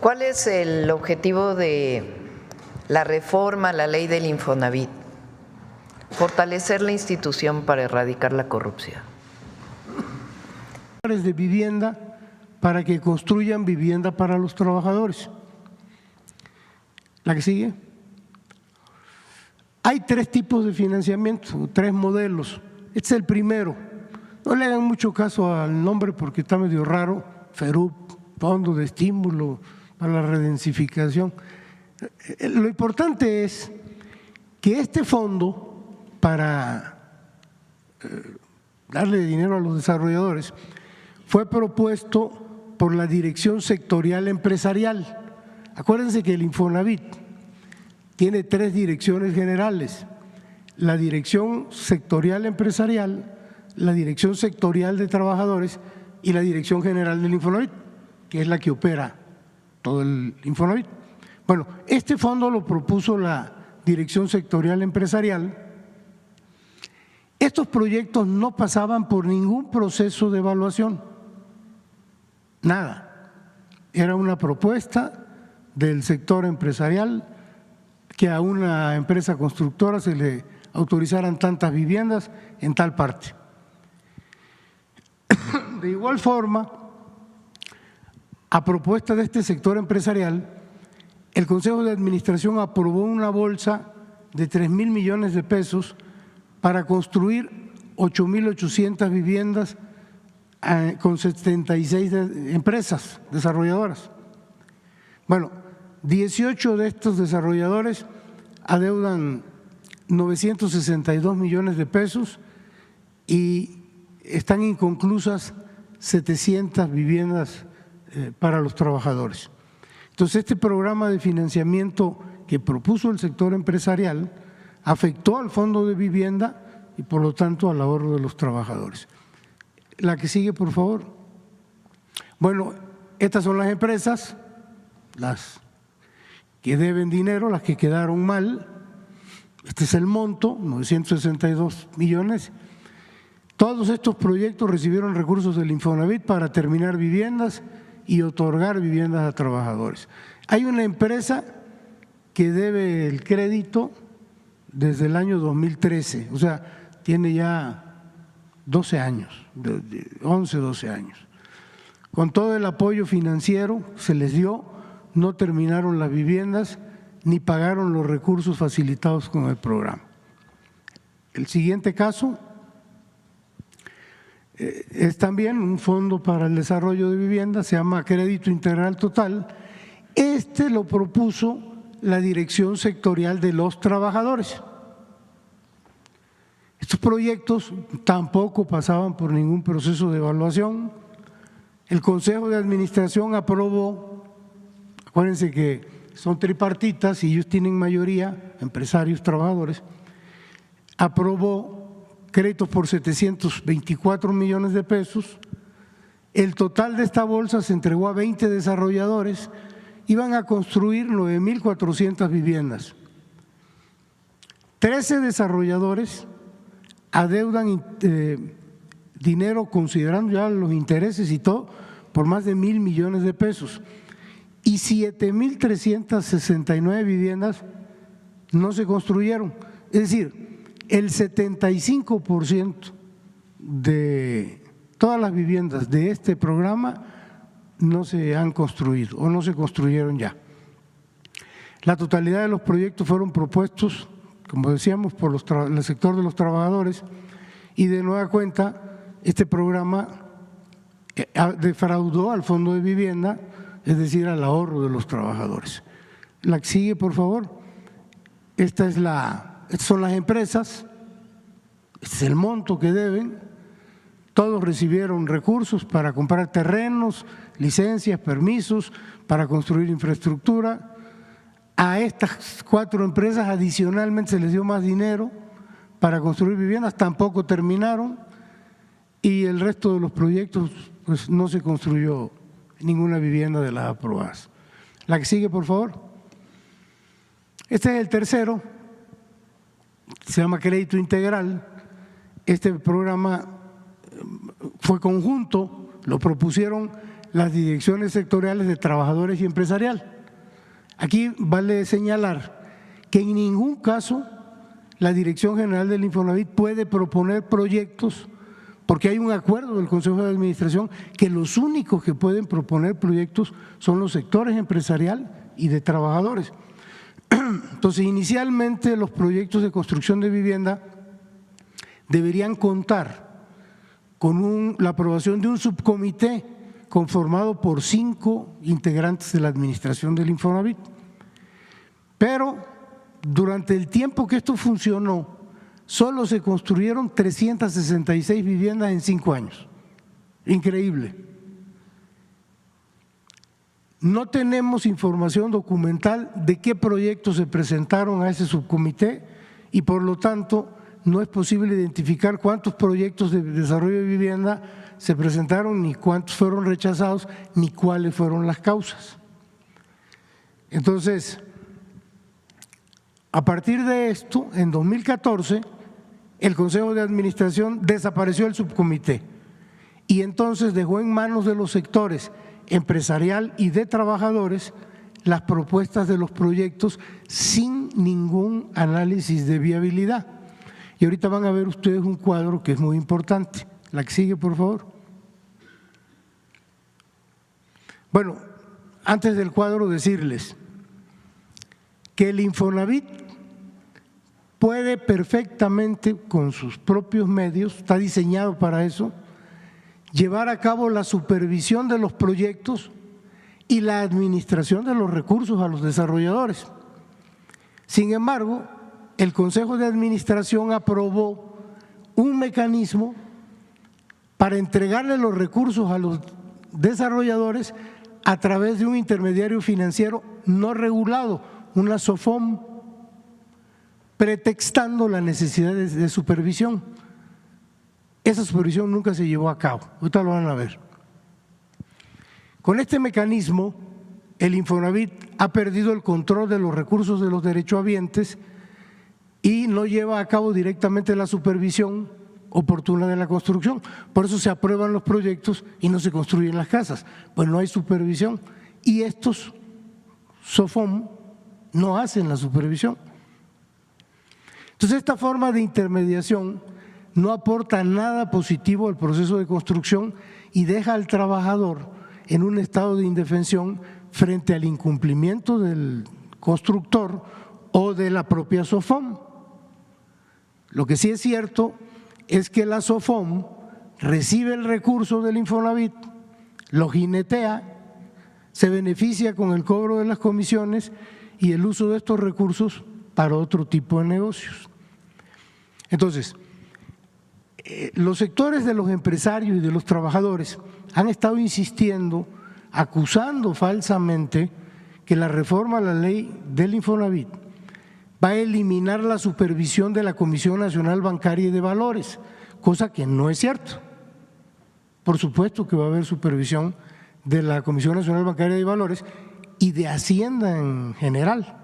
¿Cuál es el objetivo de la reforma a la ley del Infonavit? Fortalecer la institución para erradicar la corrupción. De vivienda para que construyan vivienda para los trabajadores. La que sigue. Hay tres tipos de financiamiento, tres modelos. Este es el primero. No le hagan mucho caso al nombre porque está medio raro. FERUP, Fondo de Estímulo para la Redensificación. Lo importante es que este fondo, para darle dinero a los desarrolladores, fue propuesto por la Dirección Sectorial Empresarial. Acuérdense que el Infonavit tiene tres direcciones generales: la Dirección Sectorial Empresarial, la Dirección Sectorial de Trabajadores y la Dirección General del Infonavit, que es la que opera todo el Infonavit. Bueno, este fondo lo propuso la Dirección Sectorial Empresarial. Estos proyectos no pasaban por ningún proceso de evaluación, nada. Era una propuesta del sector empresarial que a una empresa constructora se le autorizaran tantas viviendas en tal parte. De igual forma, a propuesta de este sector empresarial, el Consejo de Administración aprobó una bolsa de 3,000 millones de pesos para construir 8,800 viviendas con 76 empresas desarrolladoras. Bueno, 18 de estos desarrolladores adeudan 962 millones de pesos y están inconclusas 700 viviendas para los trabajadores. Entonces, este programa de financiamiento que propuso el sector empresarial afectó al fondo de vivienda y por lo tanto al ahorro de los trabajadores. La que sigue, por favor. Bueno, estas son las empresas, las que deben dinero, las que quedaron mal. Este es el monto, 962 millones. Todos estos proyectos recibieron recursos del Infonavit para terminar viviendas y otorgar viviendas a trabajadores. Hay una empresa que debe el crédito desde el año 2013, o sea, tiene ya 12 años, 11, 12 años. Con todo el apoyo financiero se les dio, no terminaron las viviendas ni pagaron los recursos facilitados con el programa. El siguiente caso es también un fondo para el desarrollo de viviendas, se llama Crédito Integral Total. Este lo propuso la Dirección Sectorial de los Trabajadores. Estos proyectos tampoco pasaban por ningún proceso de evaluación. El Consejo de Administración aprobó, acuérdense que son tripartitas y ellos tienen mayoría, empresarios, trabajadores, aprobó créditos por 724 millones de pesos. El total de esta bolsa se entregó a 20 desarrolladores, iban a construir 9,400 viviendas. 13 desarrolladores adeudan dinero, considerando ya los intereses y todo, por más de 1,000 millones de pesos. Y 7,369 viviendas no se construyeron. Es decir, el 75% de todas las viviendas de este programa no se han construido o no se construyeron ya. La totalidad de los proyectos fueron propuestos, como decíamos, por el sector de los trabajadores y de nueva cuenta este programa defraudó al fondo de vivienda, es decir, al ahorro de los trabajadores. La que sigue, por favor. Estas son las empresas, este es el monto que deben. Todos recibieron recursos para comprar terrenos, licencias, permisos, para construir infraestructura. A estas 4 empresas adicionalmente se les dio más dinero para construir viviendas, tampoco terminaron, y el resto de los proyectos pues no se construyó ninguna vivienda de las aprobadas. La que sigue, por favor. Este es el tercero, se llama Crédito Integral. Este programa fue conjunto, lo propusieron las direcciones sectoriales de trabajadores y empresarial. Aquí vale señalar que en ningún caso la Dirección General del Infonavit puede proponer proyectos, porque hay un acuerdo del Consejo de Administración que los únicos que pueden proponer proyectos son los sectores empresarial y de trabajadores. Entonces, inicialmente los proyectos de construcción de vivienda deberían contar con la aprobación de un subcomité conformado por 5 integrantes de la administración del Infonavit. Pero durante el tiempo que esto funcionó, solo se construyeron 366 viviendas en 5 años. Increíble. No tenemos información documental de qué proyectos se presentaron a ese subcomité y por lo tanto no es posible identificar cuántos proyectos de desarrollo de vivienda se presentaron, ni cuántos fueron rechazados, ni cuáles fueron las causas. Entonces, a partir de esto, en 2014, el Consejo de Administración desapareció el subcomité y entonces dejó en manos de los sectores empresarial y de trabajadores las propuestas de los proyectos sin ningún análisis de viabilidad. Y ahorita van a ver ustedes un cuadro que es muy importante. La que sigue, por favor. Bueno, antes del cuadro decirles que el Infonavit puede perfectamente, con sus propios medios, está diseñado para eso, llevar a cabo la supervisión de los proyectos y la administración de los recursos a los desarrolladores. Sin embargo, el Consejo de Administración aprobó un mecanismo para entregarle los recursos a los desarrolladores a través de un intermediario financiero no regulado, una SOFOM, pretextando la necesidad de supervisión. Esa supervisión nunca se llevó a cabo, ahorita lo van a ver. Con este mecanismo, el Infonavit ha perdido el control de los recursos de los derechohabientes y no lleva a cabo directamente la supervisión oportuna de la construcción. Por eso se aprueban los proyectos y no se construyen las casas, pues no hay supervisión. Y estos SOFOM no hacen la supervisión. Entonces, esta forma de intermediación no aporta nada positivo al proceso de construcción y deja al trabajador en un estado de indefensión frente al incumplimiento del constructor o de la propia SOFOM. Lo que sí es cierto es que la SOFOM recibe el recurso del Infonavit, lo jinetea, se beneficia con el cobro de las comisiones y el uso de estos recursos para otro tipo de negocios. Entonces, los sectores de los empresarios y de los trabajadores han estado insistiendo, acusando falsamente que la reforma a la ley del Infonavit va a eliminar la supervisión de la Comisión Nacional Bancaria y de Valores, cosa que no es cierto. Por supuesto que va a haber supervisión de la Comisión Nacional Bancaria y de Valores y de Hacienda en general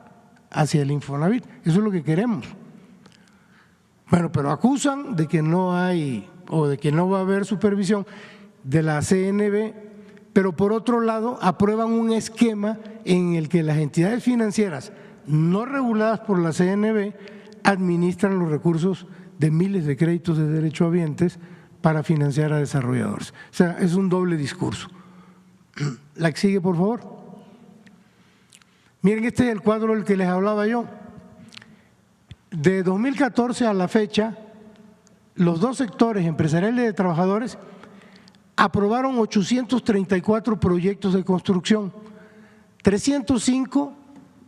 hacia el Infonavit. Eso es lo que queremos. Bueno, pero acusan de que no hay o de que no va a haber supervisión de la CNB, pero por otro lado aprueban un esquema en el que las entidades financieras no reguladas por la CNB administran los recursos de miles de créditos de derechohabientes para financiar a desarrolladores. O sea, es un doble discurso. La que sigue, por favor. Miren, este es el cuadro del que les hablaba yo. De 2014 a la fecha, los dos sectores, empresariales y de trabajadores, aprobaron 834 proyectos de construcción, 305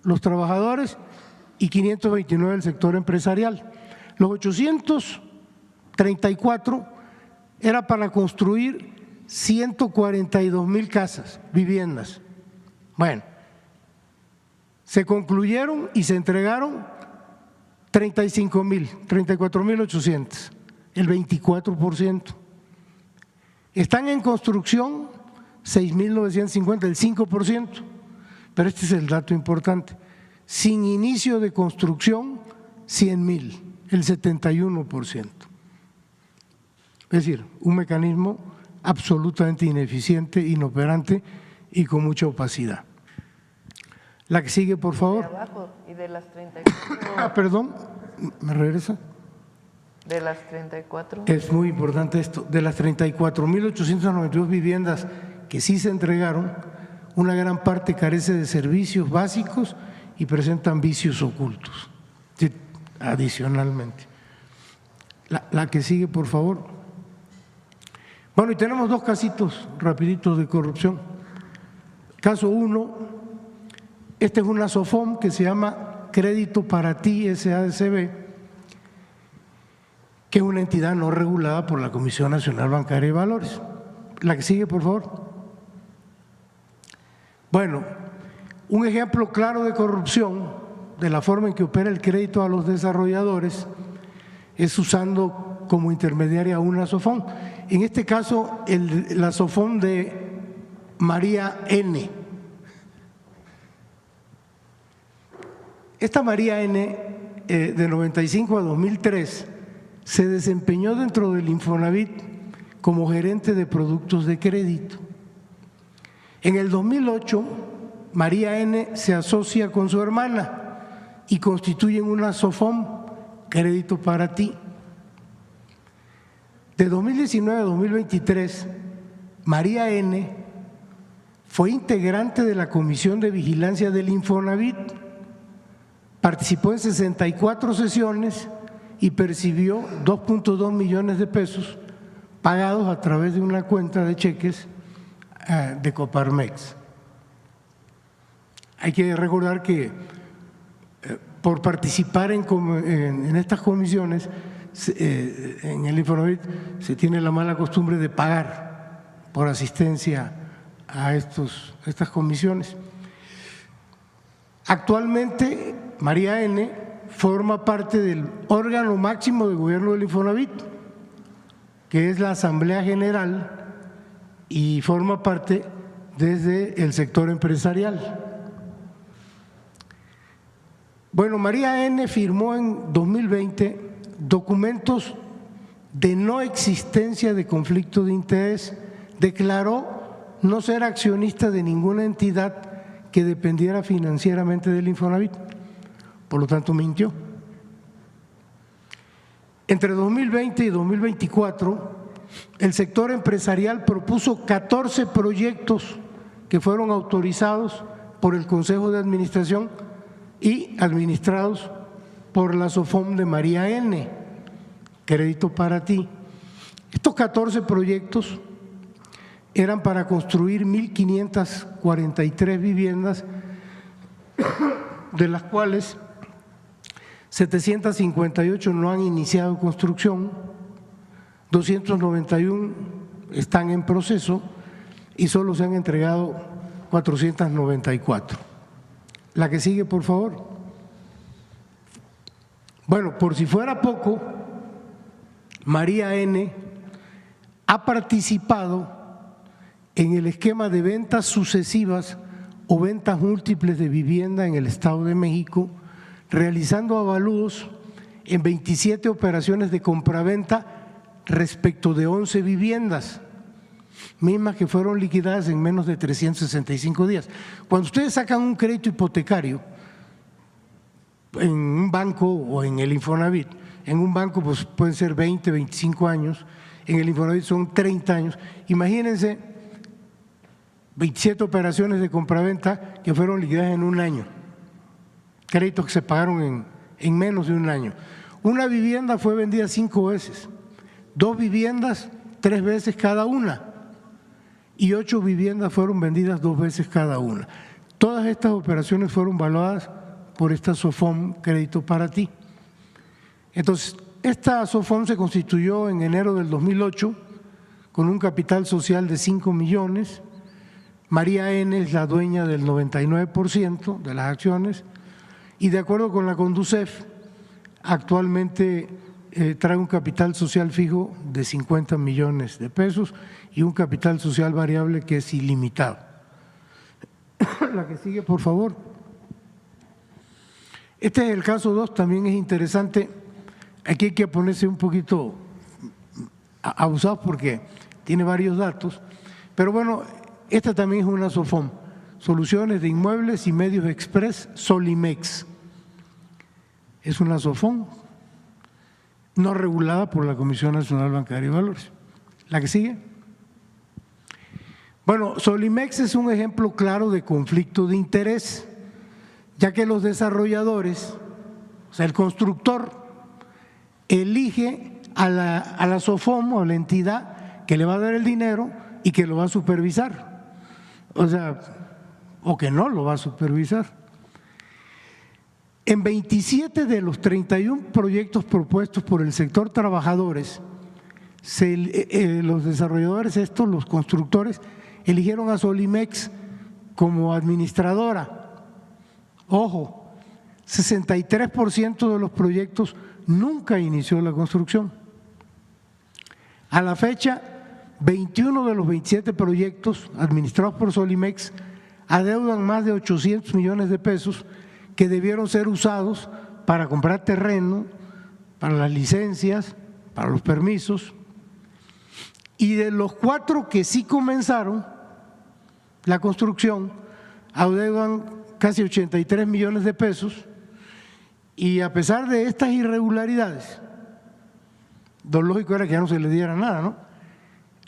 los trabajadores y 529 el sector empresarial. Los 834 era para construir 142,000 casas, viviendas. Bueno, se concluyeron y se entregaron 34,800, el 24%. Están en construcción 6,950, el 5%. Pero este es el dato importante. Sin inicio de construcción, 100,000, el 71%. Es decir, un mecanismo absolutamente ineficiente, inoperante y con mucha opacidad. La que sigue, por favor. De abajo y de las 34. Perdón, ¿me regresa? De las 34. Es muy importante esto. De las 34.892 viviendas que sí se entregaron, una gran parte carece de servicios básicos y presentan vicios ocultos, sí, adicionalmente. La que sigue, por favor. Bueno, y tenemos dos casitos rapiditos de corrupción. Caso 1, este es una SOFOM que se llama Crédito para Ti SADCB, que es una entidad no regulada por la Comisión Nacional Bancaria y Valores. La que sigue, por favor. Bueno, un ejemplo claro de corrupción de la forma en que opera el crédito a los desarrolladores es usando como intermediaria una SOFOM. En este caso, la SOFOM de María N. Esta María N, de 95 a 2003, se desempeñó dentro del Infonavit como gerente de productos de crédito. En el 2008, María N. se asocia con su hermana y constituyen una SOFOM, Crédito para Ti. De 2019 a 2023, María N. fue integrante de la Comisión de Vigilancia del Infonavit, participó en 64 sesiones y percibió 2.2 millones de pesos pagados a través de una cuenta de cheques de Coparmex. Hay que recordar que por participar en estas comisiones, en el Infonavit se tiene la mala costumbre de pagar por asistencia a estas comisiones. Actualmente, María N. forma parte del órgano máximo de gobierno del Infonavit, que es la Asamblea General, y forma parte desde el sector empresarial. Bueno, María N. firmó en 2020 documentos de no existencia de conflicto de interés, declaró no ser accionista de ninguna entidad que dependiera financieramente del Infonavit, por lo tanto mintió. Entre 2020 y 2024, el sector empresarial propuso 14 proyectos que fueron autorizados por el Consejo de Administración y administrados por la SOFOM de María N., Crédito para Ti. Estos 14 proyectos eran para construir 1.543 viviendas, de las cuales 758 no han iniciado construcción, 291 están en proceso y solo se han entregado 494. La que sigue, por favor. Bueno, por si fuera poco, María N. ha participado en el esquema de ventas sucesivas o ventas múltiples de vivienda en el Estado de México, realizando avalúos en 27 operaciones de compraventa respecto de 11 viviendas, mismas que fueron liquidadas en menos de 365 días. Cuando ustedes sacan un crédito hipotecario en un banco o en el Infonavit, en un banco pues pueden ser 20, 25 años, en el Infonavit son 30 años. Imagínense 27 operaciones de compraventa que fueron liquidadas en un año, créditos que se pagaron en menos de un año. Una vivienda fue vendida 5 veces, 2 viviendas 3 veces cada una y 8 viviendas fueron vendidas 2 veces cada una. Todas estas operaciones fueron valuadas por esta SOFOM Crédito para Ti. Entonces, esta SOFOM se constituyó en enero del 2008 con un capital social de 5 millones. María N. es la dueña del 99% de las acciones y de acuerdo con la Conducef, actualmente trae un capital social fijo de 50 millones de pesos y un capital social variable que es ilimitado. La que sigue, por favor. Este es el caso 2, también es interesante. Aquí hay que ponerse un poquito abusados porque tiene varios datos, pero bueno, esta también es una SOFOM, Soluciones de Inmuebles y Medios Express Solimex. Es una SOFOM no regulada por la Comisión Nacional Bancaria y Valores. ¿La que sigue? Bueno, Solimex es un ejemplo claro de conflicto de interés, ya que los desarrolladores, o sea, el constructor, elige a la SOFOM o a la entidad que le va a dar el dinero y que lo va a supervisar, o sea, o que no lo va a supervisar. En 27 de los 31 proyectos propuestos por el sector trabajadores, los desarrolladores estos, los constructores, eligieron a Solimex como administradora. Ojo, 63% de los proyectos nunca inició la construcción. A la fecha, 21 de los 27 proyectos administrados por Solimex adeudan más de 800 millones de pesos que debieron ser usados para comprar terreno, para las licencias, para los permisos. Y de los 4 que sí comenzaron la construcción, adeudan casi 83 millones de pesos, y a pesar de estas irregularidades, lo lógico era que ya no se les diera nada, ¿no?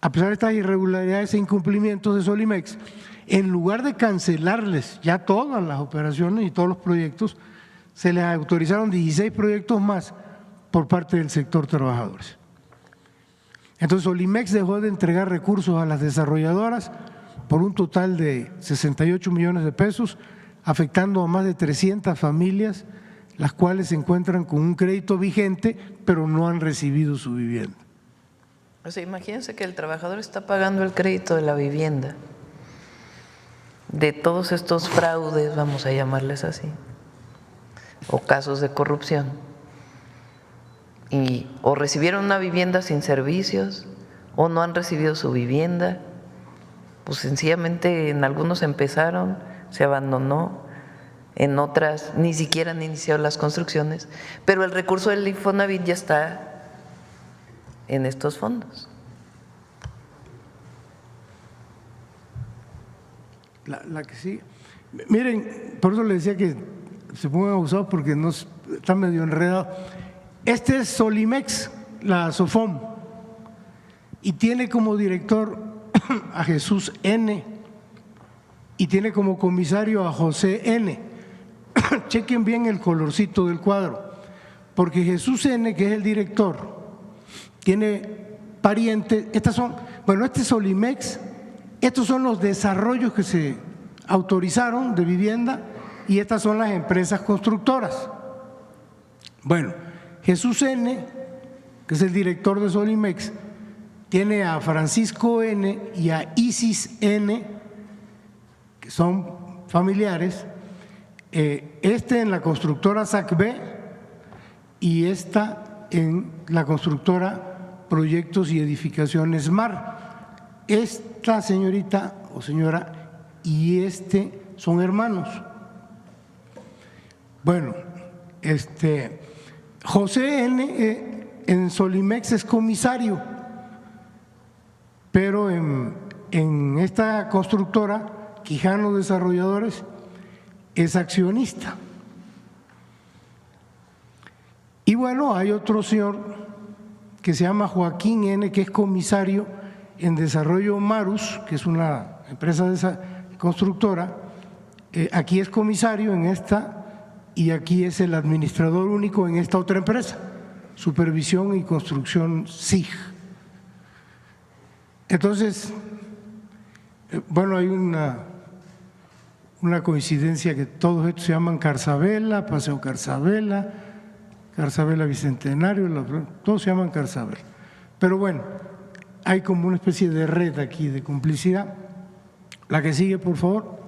A pesar de estas irregularidades e incumplimientos de Solimex, en lugar de cancelarles ya todas las operaciones y todos los proyectos, se les autorizaron 16 proyectos más por parte del sector trabajadores. Entonces Solimex dejó de entregar recursos a las desarrolladoras por un total de 68 millones de pesos, afectando a más de 300 familias, las cuales se encuentran con un crédito vigente, pero no han recibido su vivienda. O sea, imagínense que el trabajador está pagando el crédito de la vivienda, de todos estos fraudes, vamos a llamarles así, o casos de corrupción, y o recibieron una vivienda sin servicios, o no han recibido su vivienda, pues sencillamente en algunos empezaron, se abandonó, en otras ni siquiera han iniciado las construcciones, pero el recurso del Infonavit ya está en estos fondos. La que sí. Miren, por eso les decía que se pongan abusados porque no, está medio enredado. Este es Solimex, la SOFOM, y tiene como director a Jesús N. y tiene como comisario a José N. Chequen bien el colorcito del cuadro, porque Jesús N., que es el director, tiene parientes, estas son, bueno, este es Solimex, estos son los desarrollos que se autorizaron de vivienda y estas son las empresas constructoras. Bueno, Jesús N., que es el director de Solimex, tiene a Francisco N. y a Isis N., que son familiares, este en la constructora SACB y esta en la constructora Proyectos y Edificaciones MAR. Esta señorita o señora y este son hermanos. Bueno, José N. En Solimex es comisario, pero en esta constructora, Quijano Desarrolladores, es accionista. Y bueno, hay otro señor que se llama Joaquín N., que es comisario en Desarrollo Marus, que es una empresa de esa constructora. Aquí es comisario en esta y aquí es el administrador único en esta otra empresa, Supervisión y Construcción SIG. Entonces, bueno, hay una coincidencia que todos estos se llaman Carzabela, Paseo Carzabela, Carzabela Bicentenario, todos se llaman Carzabela. Pero bueno, hay como una especie de red aquí de complicidad. La que sigue, por favor.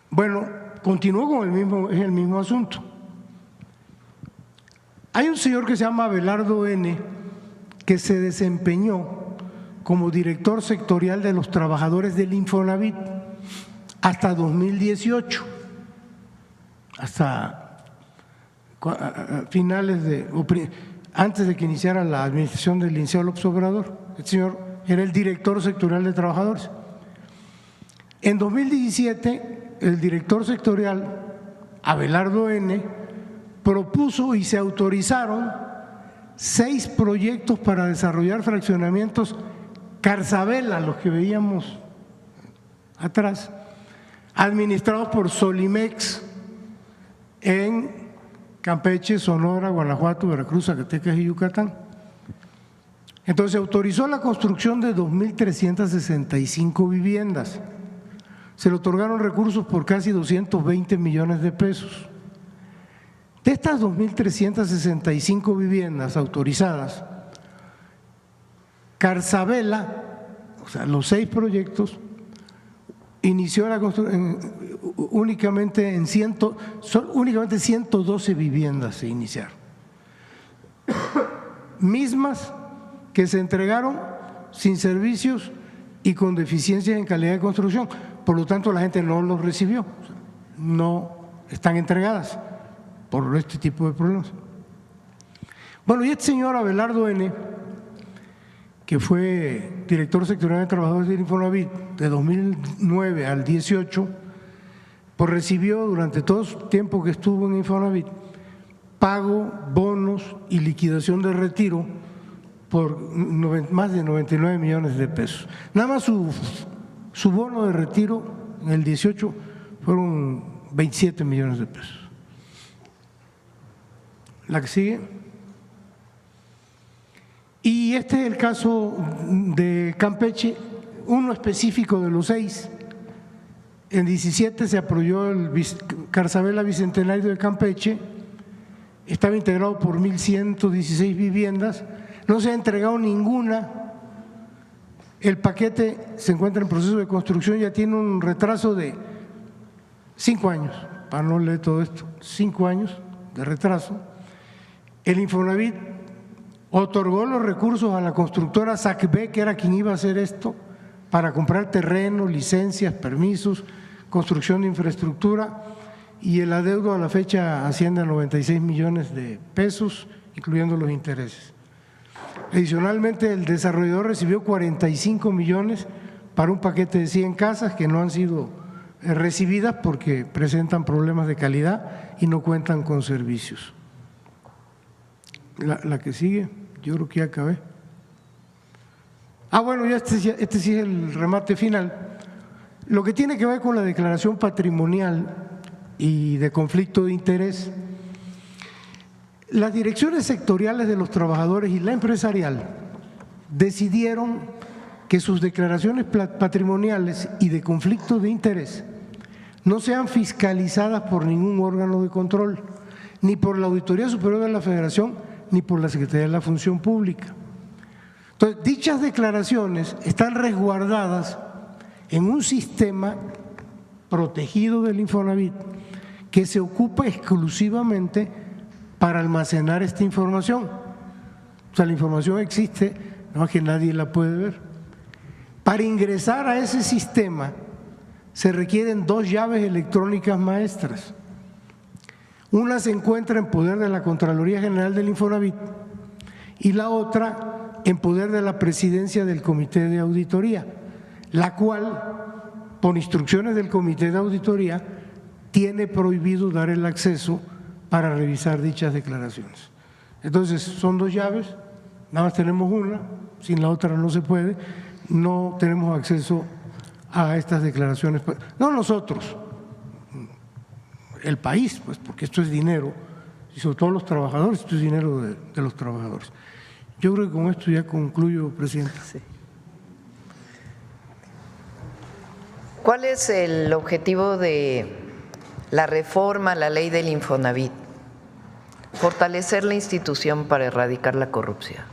Bueno, continúo con el mismo asunto. Hay un señor que se llama Abelardo N., que se desempeñó como director sectorial de los trabajadores del Infonavit hasta 2018, hasta finales de antes de que iniciara la administración del licenciado López Obrador. El señor era el director sectorial de trabajadores. En 2017, el director sectorial, Abelardo N., propuso y se autorizaron 6 proyectos para desarrollar fraccionamientos Carzabela, los que veíamos atrás, administrados por Solimex en Campeche, Sonora, Guanajuato, Veracruz, Zacatecas y Yucatán. Entonces se autorizó la construcción de 2.365 viviendas. Se le otorgaron recursos por casi 220 millones de pesos. De estas 2.365 viviendas autorizadas, Carzabela, o sea, los 6 proyectos, inició la construcción únicamente 112 viviendas se iniciaron, mismas que se entregaron sin servicios y con deficiencias en calidad de construcción. Por lo tanto, la gente no los recibió, no están entregadas por este tipo de problemas. Bueno, y este señor Abelardo N., que fue director sectorial de trabajadores del Infonavit de 2009 al 18, pues recibió durante todo el tiempo que estuvo en Infonavit pago, bonos y liquidación de retiro por más de 99 millones de pesos. Nada más su bono de retiro en el 18 fueron 27 millones de pesos. La que sigue. Y este es el caso de Campeche, uno específico de los 6. En 17 se aprobó el Carzabela Bicentenario de Campeche, estaba integrado por 1.116 viviendas, no se ha entregado ninguna. El paquete se encuentra en proceso de construcción, ya tiene un retraso de 5 años, para no leer todo esto, 5 años de retraso. El Infonavit otorgó los recursos a la constructora SACB, que era quien iba a hacer esto, para comprar terreno, licencias, permisos, construcción de infraestructura, y el adeudo a la fecha asciende a 96 millones de pesos, incluyendo los intereses. Adicionalmente, el desarrollador recibió 45 millones para un paquete de 100 casas que no han sido recibidas porque presentan problemas de calidad y no cuentan con servicios. La que sigue, yo creo que ya acabé. Bueno, ya este sí es el remate final. Lo que tiene que ver con la declaración patrimonial y de conflicto de interés, las direcciones sectoriales de los trabajadores y la empresarial decidieron que sus declaraciones patrimoniales y de conflicto de interés no sean fiscalizadas por ningún órgano de control, ni por la Auditoría Superior de la Federación, ni por la Secretaría de la Función Pública. Entonces, dichas declaraciones están resguardadas en un sistema protegido del Infonavit que se ocupa exclusivamente para almacenar esta información. O sea, la información existe, nada más que nadie la puede ver. Para ingresar a ese sistema se requieren 2 llaves electrónicas maestras. Una se encuentra en poder de la Contraloría General del Infonavit y la otra en poder de la Presidencia del Comité de Auditoría, la cual, por instrucciones del Comité de Auditoría, tiene prohibido dar el acceso para revisar dichas declaraciones. Entonces, son 2 llaves, nada más tenemos una, sin la otra no se puede, no tenemos acceso a estas declaraciones, no nosotros, el país, pues, porque esto es dinero, y sobre todo los trabajadores, esto es dinero de los trabajadores. Yo creo que con esto ya concluyo, Presidenta. Sí. ¿Cuál es el objetivo de la reforma a la ley del Infonavit? Fortalecer la institución para erradicar la corrupción.